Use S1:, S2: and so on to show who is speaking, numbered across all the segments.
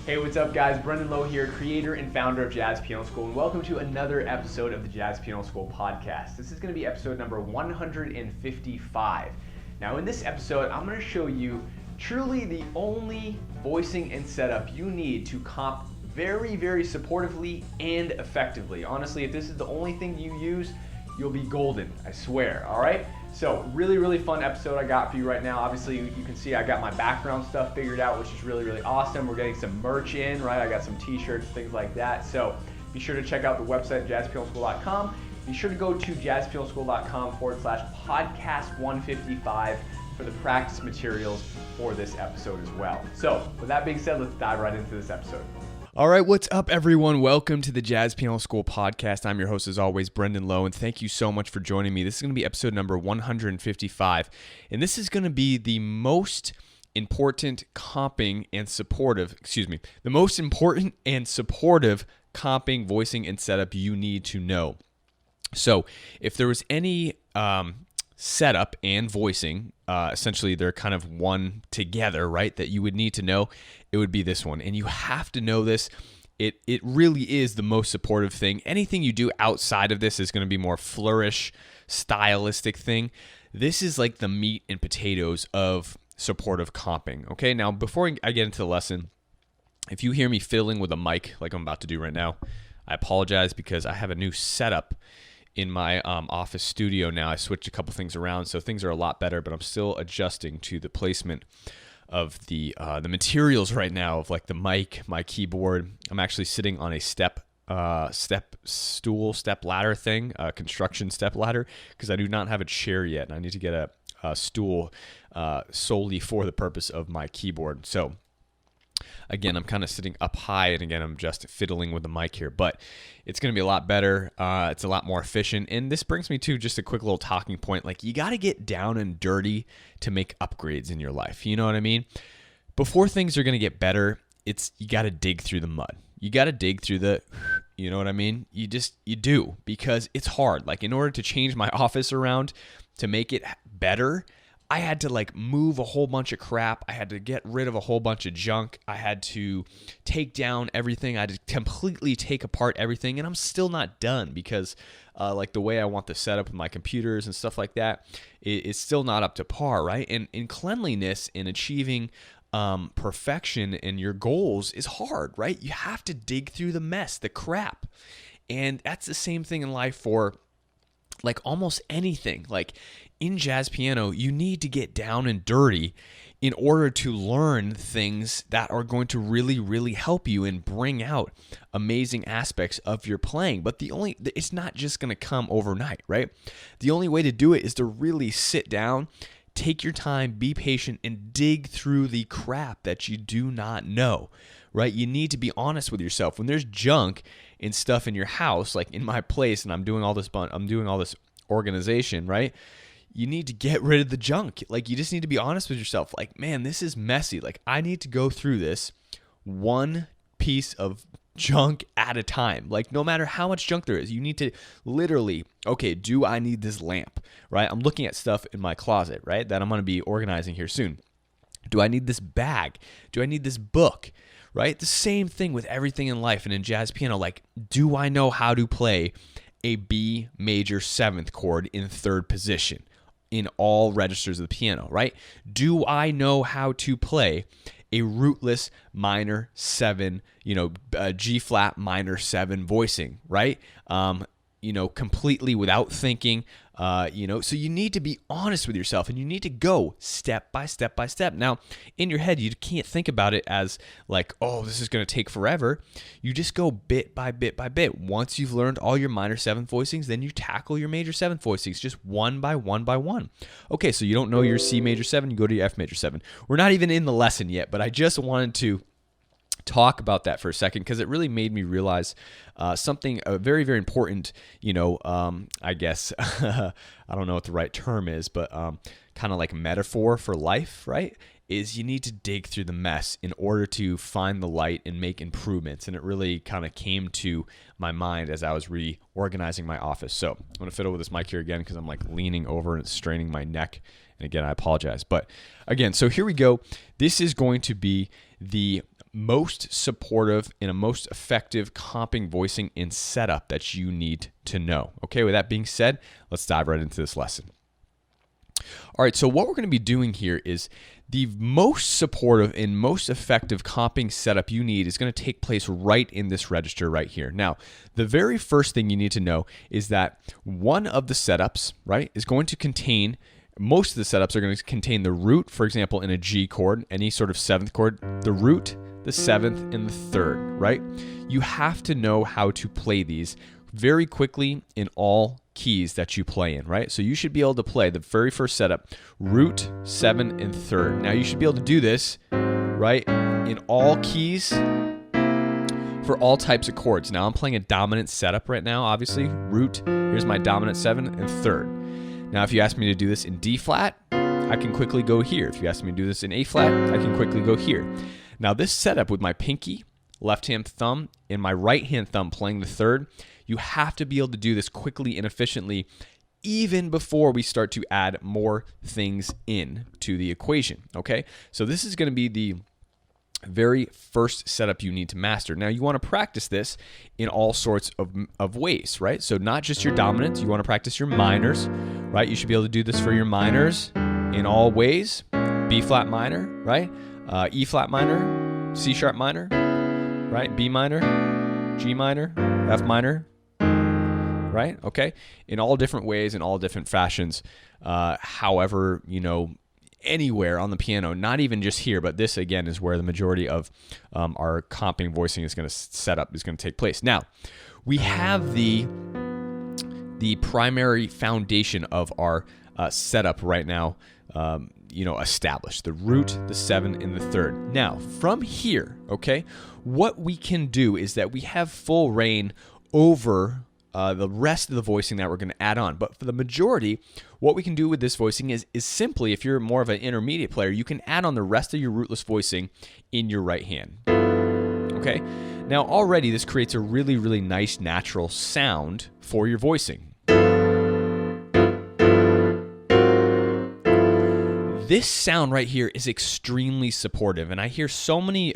S1: Hey, what's up guys? Brendan Lowe here, creator and founder of Jazz Piano School, and welcome to another episode of the Jazz Piano School podcast. This is going to be episode number 155. Now in this episode, I'm going to show you truly the only voicing and setup you need to comp very, very supportively and effectively. Honestly, if this is the only thing you use, you'll be golden, I swear, all right? So really fun episode I got for you right now. Obviously, you can see I got my background stuff figured out, which is really awesome. We're getting some merch in, right? I got some t-shirts, things like that. So be sure to check out the website, jazzpianoschool.com. Be sure to go to jazzpianoschool.com/podcast155 for the practice materials for this episode as well. So with that being said, let's dive right into this episode. All right, what's up, everyone? Welcome to the Jazz Piano School podcast. I'm your host, as always, Brendan Lowe, and thank you so much for joining me. This is going to be episode number 155, and this is going to be the most important comping and supportive, the most important and supportive comping, voicing, and setup you need to know. So if there was any setup and voicing, essentially they're kind of one together, right, that you would need to know, it would be this one. And you have to know this. It really is the most supportive thing. Anything you do outside of this is going to be more flourish, stylistic thing. This is like the meat and potatoes of supportive comping. Okay, now before I get into the lesson, if you hear me fiddling with a mic like I'm about to do right now, I apologize because I have a new setup in my office studio now. I switched a couple things around, so things are a lot better, but I'm still adjusting to the placement of the materials right now, of like the mic, my keyboard. I'm actually sitting on a step ladder thing, construction step ladder, because I do not have a chair yet, and I need to get a stool solely for the purpose of my keyboard. So again, I'm kind of sitting up high, and again, I'm just fiddling with the mic here, but it's going to be a lot better. It's a lot more efficient, and this brings me to just a quick little talking point. Like, you got to get down and dirty to make upgrades in your life. You know what I mean? Before things are going to get better, you got to dig through the mud. You got to dig through you know what I mean? You do, because it's hard. Like, in order to change my office around to make it better, I had to like move a whole bunch of crap. I had to get rid of a whole bunch of junk. I had to take down everything. I had to completely take apart everything, and I'm still not done because like the way I want the setup of my computers and stuff like that, it's still not up to par, right? And in cleanliness and achieving perfection in your goals is hard, right? You have to dig through the mess, the crap. And that's the same thing in life for like almost anything. Like in jazz piano, you need to get down and dirty in order to learn things that are going to really help you and bring out amazing aspects of your playing. But it's not just going to come overnight, right? The only way to do it is to really sit down, take your time, be patient, and dig through the crap that you do not know, right? You need to be honest with yourself. When there's junk and stuff in your house, like in my place, and I'm doing all this organization, right? You need to get rid of the junk. Like, you just need to be honest with yourself. Like, man, this is messy. Like, I need to go through this one piece of junk at a time. Like, no matter how much junk there is, you need to literally, okay, do I need this lamp, right? I'm looking at stuff in my closet, right, that I'm going to be organizing here soon. Do I need this bag? Do I need this book? Right? The same thing with everything in life and in jazz piano. Like, do I know how to play a B major 7th chord in 3rd position in all registers of the piano, right? Do I know how to play a rootless minor 7, G flat minor 7 voicing, right? Completely without thinking, so you need to be honest with yourself, and you need to go step by step by step. Now, in your head, you can't think about it as like, oh, this is going to take forever. You just go bit by bit by bit. Once you've learned all your minor 7 voicings, then you tackle your major 7 voicings just one by one by one. Okay, so you don't know your C major 7, you go to your F major 7. We're not even in the lesson yet, but I just wanted to talk about that for a second because it really made me realize something very, very important, I guess, I don't know what the right term is, but kind of like metaphor for life, right? Is you need to dig through the mess in order to find the light and make improvements. And it really kind of came to my mind as I was reorganizing my office. So I'm going to fiddle with this mic here again because I'm like leaning over and it's straining my neck. And again, I apologize. But again, so here we go. This is going to be the most supportive and a most effective comping voicing in setup that you need to know. Okay, with that being said, let's dive right into this lesson. All right, so what we're going to be doing here is the most supportive and most effective comping setup you need is going to take place right in this register right here. Now, the very first thing you need to know is that one of the setups, right, is going to contain, most of the setups are going to contain the root, for example, in a G chord, any sort of seventh chord, the root, the seventh, and the third, right? You have to know how to play these very quickly in all keys that you play in, right? So you should be able to play the very first setup, root, seven, and third. Now you should be able to do this, right, in all keys for all types of chords. Now I'm playing a dominant setup right now, obviously. Root, here's my dominant seven and third. Now if you ask me to do this in D flat, I can quickly go here. If you ask me to do this in A flat, I can quickly go here. Now this setup with my pinky, left hand thumb, and my right hand thumb playing the third, you have to be able to do this quickly and efficiently even before we start to add more things in to the equation, okay? So this is going to be the very first setup you need to master. Now you want to practice this in all sorts of ways, right? So not just your dominants, you want to practice your minors, right? You should be able to do this for your minors in all ways. B flat minor, right? E flat minor, C sharp minor, right? B minor, G minor, F minor, right? Okay, in all different ways, in all different fashions. However, you know, anywhere on the piano, not even just here, but this again is where the majority of our comping voicing is going to set up, is going to take place. Now, we have the primary foundation of our setup right now, you know, established, the root, the seven, and the third. Now, from here, okay, what we can do is that we have full reign over the rest of the voicing that we're going to add on. But for the majority, what we can do with this voicing is simply, if you're more of an intermediate player, you can add on the rest of your rootless voicing in your right hand. Okay? Now, already this creates a really, really nice natural sound for your voicing. This sound right here is extremely supportive, and I hear so many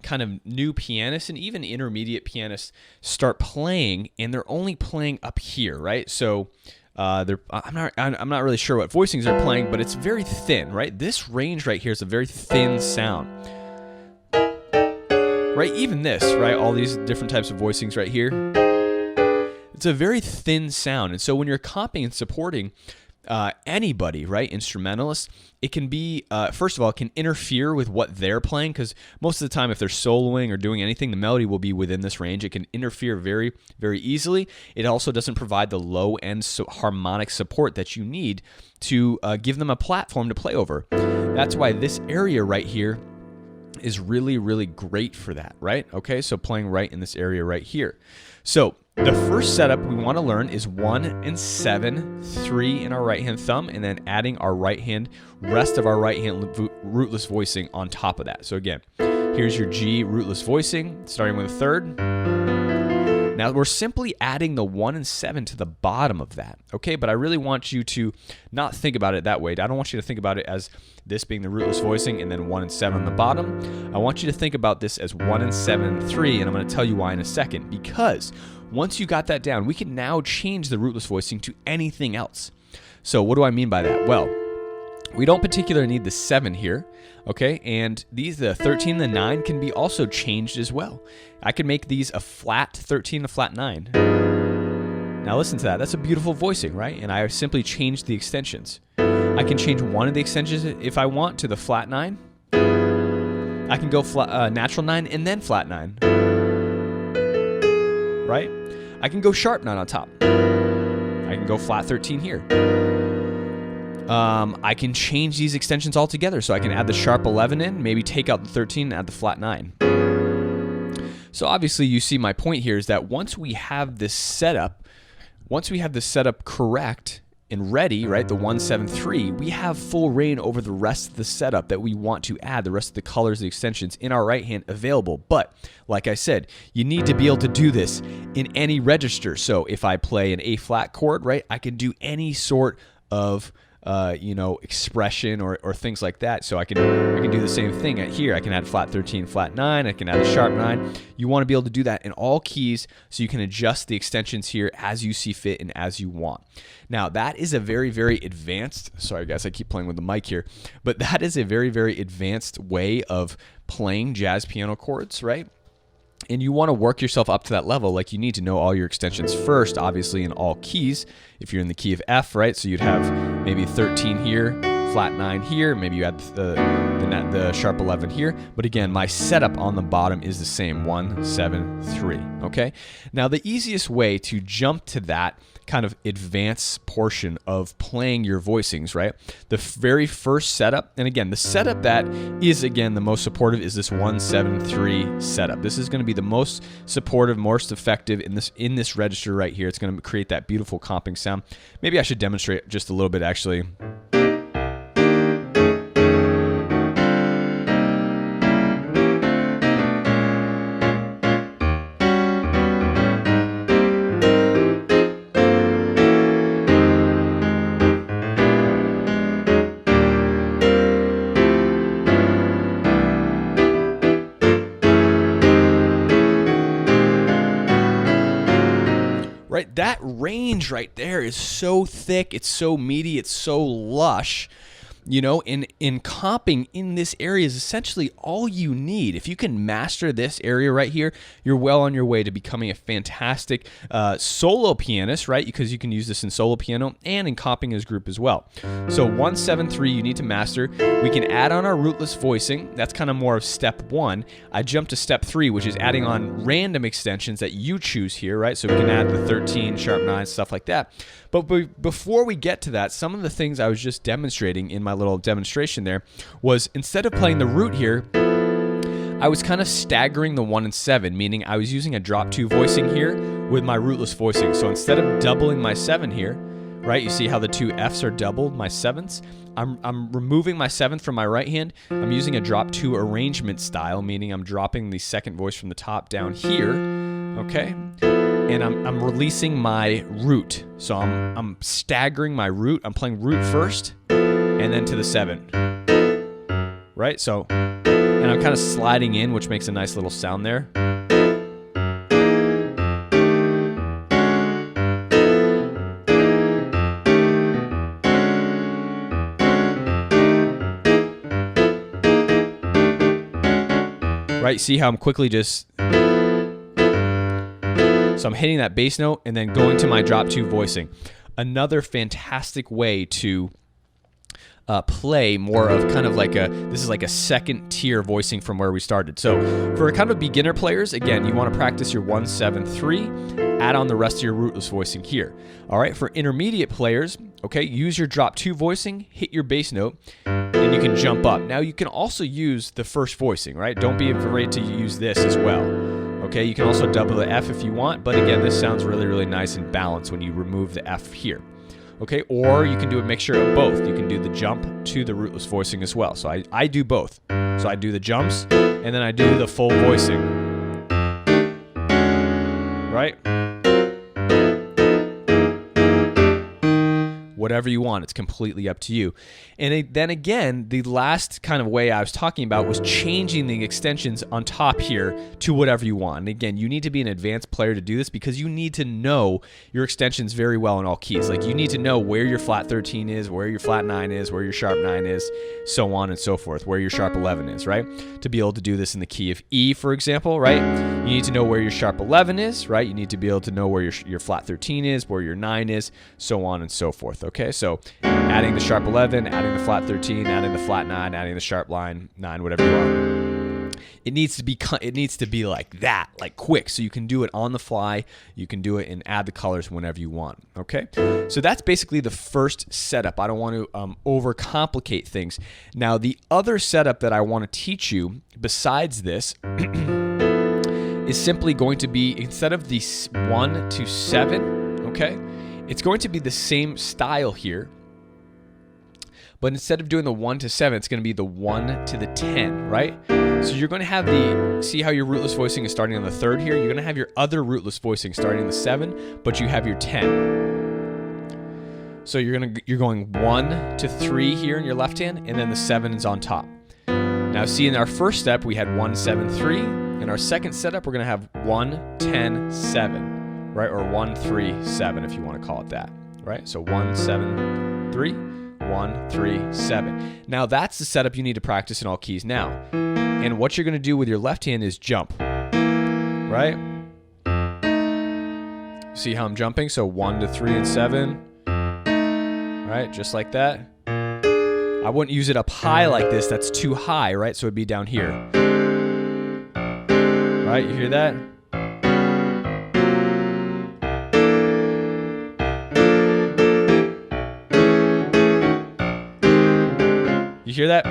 S1: kind of new pianists and even intermediate pianists start playing, and they're only playing up here, right? So I'm not really sure what voicings they're playing, but it's very thin, right? This range right here is a very thin sound, right? Even this, right? All these different types of voicings right here, it's a very thin sound, and so when you're comping and supporting anybody, right, instrumentalists, it can be, first of all, it can interfere with what they're playing, because most of the time if they're soloing or doing anything, the melody will be within this range. It can interfere very, very easily. It also doesn't provide the low-end harmonic support that you need to give them a platform to play over. That's why this area right here is really, really great for that, right? Okay, so playing right in this area right here. So the first setup we want to learn is 1 and 7, 3 in our right hand thumb, and then adding our rest of our right hand rootless voicing on top of that. So again, here's your G rootless voicing, starting with a third. Now we're simply adding the 1 and 7 to the bottom of that, okay? But I really want you to not think about it that way. I don't want you to think about it as this being the rootless voicing and then 1 and 7 on the bottom. I want you to think about this as 1 and 7 and 3, and I'm going to tell you why in a second. Because once you got that down, we can now change the rootless voicing to anything else. So what do I mean by that? Well, we don't particularly need the 7 here, okay? And the 13 and the 9 can be also changed as well. I can make these a flat 13 and a flat 9. Now listen to that. That's a beautiful voicing, right? And I simply changed the extensions. I can change one of the extensions if I want to the flat 9. I can go natural 9 and then flat 9. Right? I can go sharp 9 on top. I can go flat 13 here. I can change these extensions altogether, so I can add the sharp 11 in, maybe take out the 13 and add the flat 9. So obviously you see my point here is that once we have this setup correct and ready, right, the 1, 7, 3, we have full reign over the rest of the setup that we want to add, the rest of the colors, the extensions in our right hand available. But like I said, you need to be able to do this in any register. So if I play an A flat chord, right, I can do any sort of expression or things like that. So I can do the same thing here. I can add flat 13, flat 9. I can add a sharp 9. You want to be able to do that in all keys so you can adjust the extensions here as you see fit and as you want. Now, that is a very, very advanced, sorry guys, I keep playing with the mic here, but that is a very, very advanced way of playing jazz piano chords, right? And you want to work yourself up to that level. Like, you need to know all your extensions first, obviously in all keys. If you're in the key of F, right? So you'd have maybe 13 here, flat 9 here, maybe you add the sharp 11 here. But again, my setup on the bottom is the same, 1, 7, 3, okay? Now, the easiest way to jump to that kind of advanced portion of playing your voicings, right? The very first setup, and again, the setup that is, again, the most supportive is this 1, 7, 3 setup. This is going to be the most supportive, most effective in this register right here. It's going to create that beautiful comping sound. Maybe I should demonstrate just a little bit, actually. Right, that range right there is so thick, it's so meaty, it's so lush. In comping in this area is essentially all you need. If you can master this area right here, you're well on your way to becoming a fantastic solo pianist, right? Because you can use this in solo piano and in comping as group as well. So 1, 7, 3 you need to master. We can add on our rootless voicing. That's kind of more of step 1. I jump to step 3, which is adding on random extensions that you choose here, right? So we can add the 13, sharp 9, stuff like that. But before we get to that, some of the things I was just demonstrating in my little demonstration there was, instead of playing the root here, I was kind of staggering the 1 and 7, meaning I was using a drop 2 voicing here with my rootless voicing. So instead of doubling my 7 here, right, you see how the 2 Fs are doubled, my 7ths? I'm removing my 7th from my right hand. I'm using a drop 2 arrangement style, meaning I'm dropping the second voice from the top down here, okay? And I'm releasing my root. So I'm staggering my root. I'm playing root first, and then to the 7, right? So, and I'm kind of sliding in, which makes a nice little sound there. Right, see how I'm quickly just... So I'm hitting that bass note and then going to my drop 2 voicing. Another fantastic way to play more of kind of like this is like a second tier voicing from where we started. So for kind of beginner players, again, you want to practice your 1, 7, 3, add on the rest of your rootless voicing here. All right, for intermediate players, okay, use your drop 2 voicing, hit your bass note, and you can jump up. Now you can also use the first voicing, right? Don't be afraid to use this as well. Okay, you can also double the F if you want, but again, this sounds really, really nice and balanced when you remove the F here. Okay, or you can do a mixture of both. You can do the jump to the rootless voicing as well. So I do both. So I do the jumps, and then I do the full voicing. Right? Whatever you want, it's completely up to you. And then again, the last kind of way I was talking about was changing the extensions on top here to whatever you want. And again, you need to be an advanced player to do this because you need to know your extensions very well in all keys. Like, you need to know where your flat 13 is, where your flat 9 is, where your sharp 9 is, so on and so forth, where your sharp 11 is, right? To be able to do this in the key of E, for example, right? You need to know where your sharp 11 is, right? You need to be able to know where your flat 13 is, where your 9 is, so on and so forth, okay? So adding the sharp 11, adding the flat 13, adding the flat 9, adding the sharp 9, whatever you want. It needs to be like that, like quick, so you can do it on the fly. You can do it and add the colors whenever you want, okay? So that's basically the first setup. I don't want to overcomplicate things. Now, the other setup that I want to teach you besides this is simply going to be, instead of the 1 to 7, okay? It's going to be the same style here, but instead of doing the 1 to 7, it's going to be the 1 to the 10, right? So you're going to have see how your rootless voicing is starting on the 3rd here? You're going to have your other rootless voicing starting on the 7, but you have your 10. So you're going 1 to 3 here in your left hand, and then the 7 is on top. Now see, in our first step we had 1, 7, 3. In our second setup we're going to have 1, 10, 7, right? Or 1, 3, 7 if you want to call it that, right? So 1, 7, 3, 1, 3, 7. Now that's the setup you need to practice in all keys now. And what you're going to do with your left hand is jump, right? See how I'm jumping? So 1 to 3 and 7, right? Just like that. I wouldn't use it up high like this. That's too high, right? So it'd be down here. Right? You hear that? You hear that?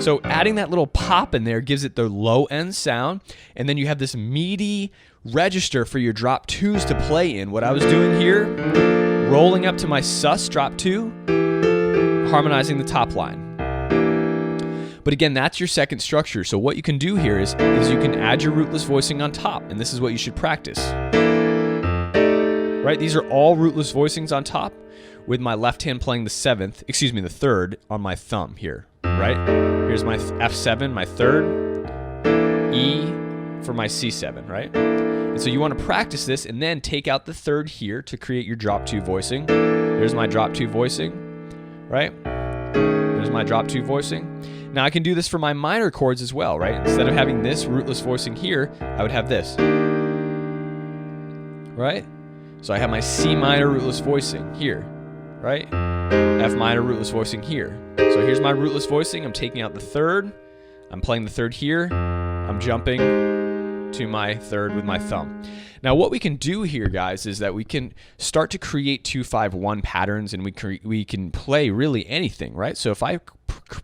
S1: So adding that little pop in there gives it the low end sound, and then you have this meaty register for your drop 2s to play in. What I was doing here, rolling up to my sus drop 2, harmonizing the top line. But again, that's your second structure. So what you can do here is you can add your rootless voicing on top, and this is what you should practice. Right? These are all rootless voicings on top, with my left hand playing the 3rd on my thumb here, right? Here's my F7, my 3rd, E for my C7, right? And so you want to practice this and then take out the 3rd here to create your drop 2 voicing. Here's my drop 2 voicing, right? There's my drop 2 voicing. Now I can do this for my minor chords as well, right? Instead of having this rootless voicing here, I would have this, right? So I have my C minor rootless voicing here, right? F minor rootless voicing here. So here's my rootless voicing. I'm taking out the 3rd. I'm playing the 3rd here. I'm jumping to my 3rd with my thumb. Now what we can do here, guys, is that we can start to create 2-5-1 patterns, and we can play really anything, right? So if I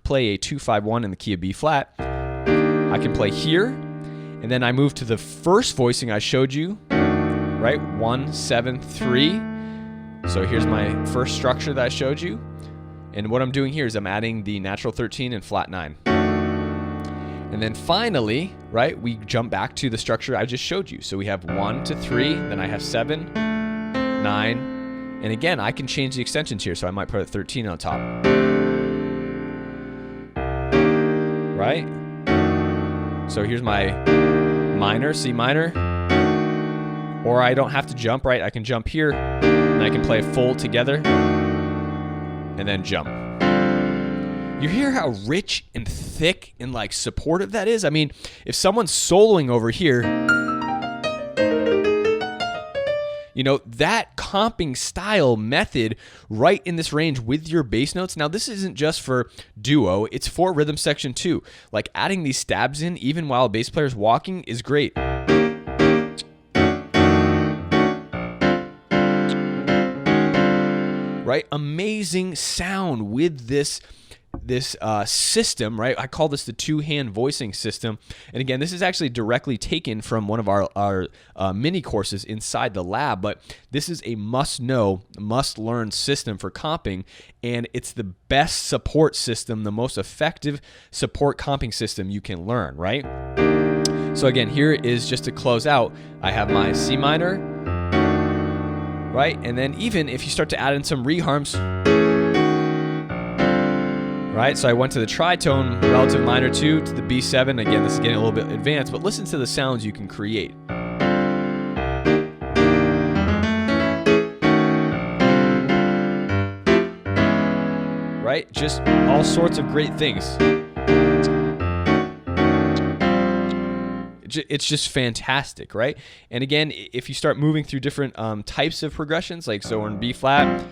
S1: play a 2-5-1 in the key of B flat, I can play here, and then I move to the first voicing I showed you, right? 1, 7, 3. So here's my first structure that I showed you. And what I'm doing here is I'm adding the natural 13 and flat 9. And then finally, right, we jump back to the structure I just showed you. So we have 1 to 3, then I have 7, 9, and again, I can change the extensions here, so I might put a 13 on top. Right? So here's my minor, C minor. Or I don't have to jump, right? I can jump here, and I can play a full together, and then jump. You hear how rich and thick and like supportive that is? I mean, if someone's soloing over here, you know, that comping style method right in this range with your bass notes. Now, this isn't just for duo, it's for rhythm section too. Like adding these stabs in even while a bass player's walking is great. Right? Amazing sound with this system, right? I call this the two-hand voicing system. And again, this is actually directly taken from one of our mini courses inside the lab, but this is a must-know, must-learn system for comping, and it's the best support system, the most effective support comping system you can learn, right? So again, here is just to close out, I have my C minor, right? And then even if you start to add in some reharms, right? So I went to the tritone relative minor 2 to the B7. Again, this is getting a little bit advanced, but listen to the sounds you can create. Right? Just all sorts of great things. It's just fantastic, right? And again, if you start moving through different types of progressions, like so we're in B flat,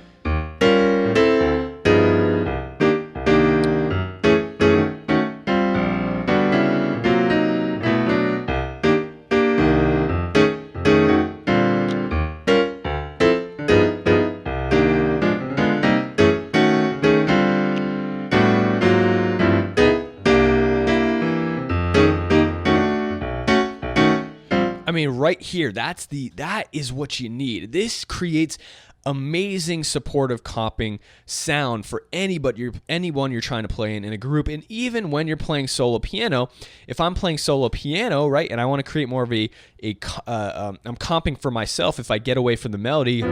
S1: I mean, right here, that is what you need. This creates amazing supportive comping sound for anyone you're trying to play in a group, and even when you're playing solo piano. If I'm playing solo piano, right, and I want to create more of I'm comping for myself. If I get away from the melody, I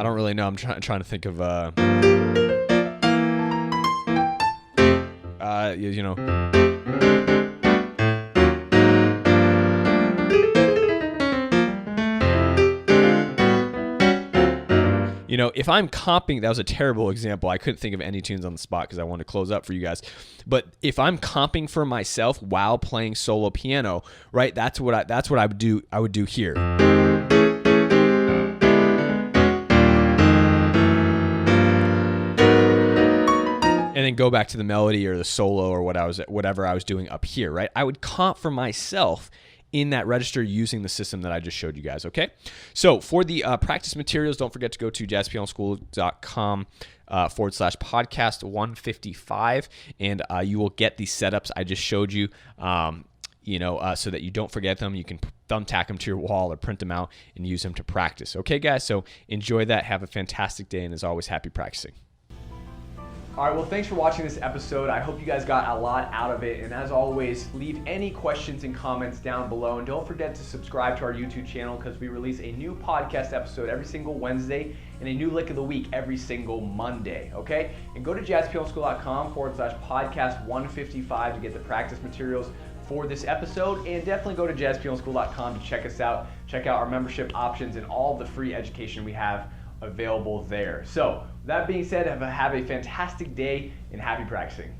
S1: don't don't really know. I'm trying to think of you know. You know, if I'm comping, that was a terrible example. I couldn't think of any tunes on the spot because I wanted to close up for you guys. But if I'm comping for myself while playing solo piano, right? That's what I would do. I would do here. And then go back to the melody or the solo or whatever I was doing up here, right? I would comp for myself in that register using the system that I just showed you guys, okay? So for the practice materials, don't forget to go to jazzpianoschool.com /podcast 155, and you will get the setups I just showed you, so that you don't forget them. You can thumbtack them to your wall or print them out and use them to practice. Okay, guys? So enjoy that. Have a fantastic day, and as always, happy practicing. All right, well, thanks for watching this episode. I hope you guys got a lot out of it. And as always, leave any questions and comments down below. And don't forget to subscribe to our YouTube channel because we release a new podcast episode every single Wednesday and a new lick of the week every single Monday, okay? And go to jazzpianoschool.com /podcast 155 to get the practice materials for this episode. And definitely go to jazzpianoschool.com to check us out. Check out our membership options and all the free education we have available there. So that being said, have a fantastic day and happy practicing.